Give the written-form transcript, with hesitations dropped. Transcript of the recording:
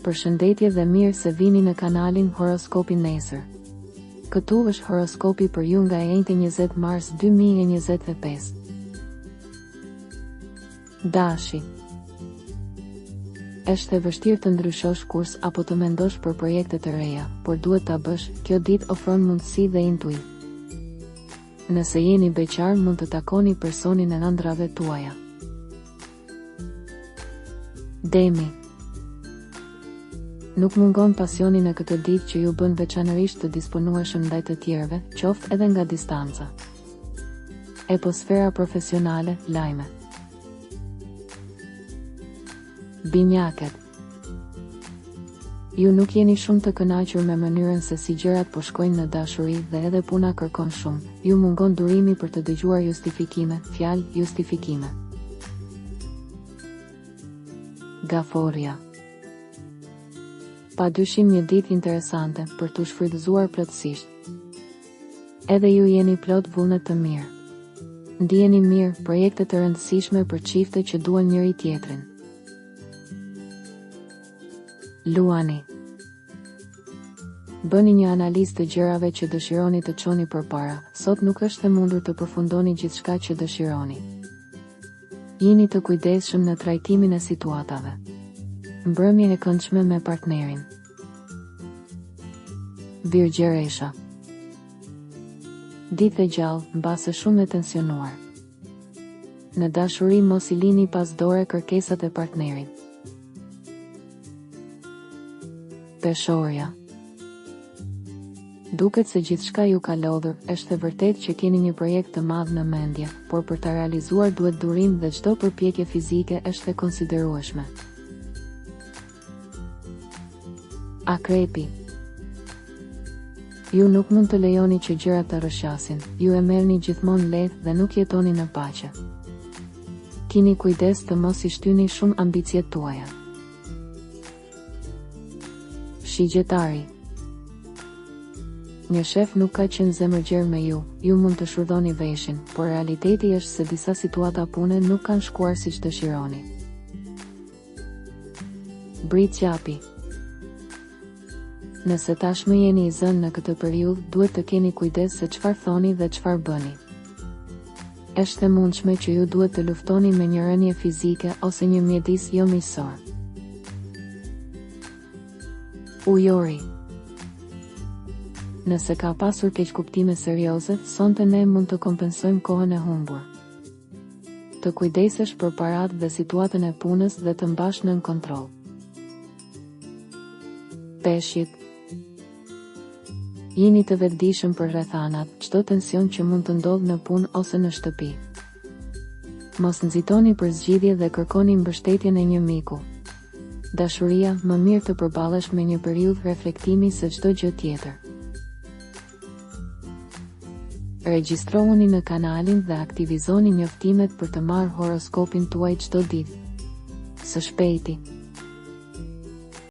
Përshëndetje dhe mirë se vini në kanalin Horoskopi Nesër. Këtu është horoskopi për ju nga e njëjtë 20 mars 2025. Dashi. Është e vështirë të ndryshosh kurs apo të mendosh për projekte të reja, por duhet ta bësh, kjo ditë ofron mundësi dhe intuit. Nëse jeni beqar, mund të takoni personin e ëndrave tuaja. Demi. Nuk mungon pasioni në këtë ditë që ju bën veçanërisht të disponueshëm ndaj të tjerëve, qoftë edhe nga distanca. Eposfera profesionale, lajme. Binjakët. Ju nuk jeni shumë të kënaqur me mënyrën se si gjërat po shkojnë në dashuri dhe edhe puna kërkon shumë. Ju mungon durimi për të dëgjuar justifikime, fjalë justifikime. Gaforia. Pa dyshim një ditë interesante për t'u shfrytëzuar plotësisht. Edhe ju jeni plot vullnet të mirë. Ndiheni mirë, projekte të rëndësishme për çifte që duan njëri tjetrin. Luani. Bëni një analizë të gjërave që dëshironi të çoni përpara. Sot nuk është e mundur të përfundoni gjithçka që dëshironi. Jeni të kujdesshëm në trajtimin e situatave. Mbrëmje e këndshme me partnerin. Virgjeresha. Ditë e gjallë, mbase shumë e tensionuar. Në dashuri mos i lini pas dore kërkesat e partnerit. Peshorja. Duket se gjithçka ju ka lodhur, është e vërtet që keni një projekt të madh në mendje, por për ta realizuar duhet durim dhe çdo përpjekje fizike është e konsiderueshme. Akrepi. Ju nuk mund të lejoni që gjërat të rrëshqasin, ju e merrni gjithmonë lehtë dhe nuk jetoni në paqe. Kini kujdes të mos i shtyni shumë ambicjet tuaja. Shigjetari. Një shef nuk ka qenë zemërgjer me ju, ju mund të shurdhoni veshin, por realiteti është se disa situata pune nuk kanë shkuar siç dëshironi. Britqapi. Nëse tashmë jeni i zënë në këtë periudhë, duhet të keni kujdes se çfarë thoni dhe çfarë bëni. Është e mundshme që ju duhet të luftoni me një rënje fizike ose një mjedis jo miqësor. Ujori. Nëse ka pasur keqkuptime serioze, sonte ne mund të kompensojmë kohën e humbur. Të kujdesesh për paratë dhe situatën e punës dhe të mbash nën kontroll. Peshqit. Jeni të vetëdijshëm për rrethanat, çdo tension që mund të ndodhë në punë ose në shtëpi. Mos nxitoni për zgjidhje dhe kërkoni mbështetjen e një miku. Dashuria, më mirë të përballesh me një periudhë reflektimi se çdo gjë tjetër. Regjistrohuni në kanalin dhe aktivizoni njoftimet për të marrë horoskopin tuaj çdo ditë. Së shpejti.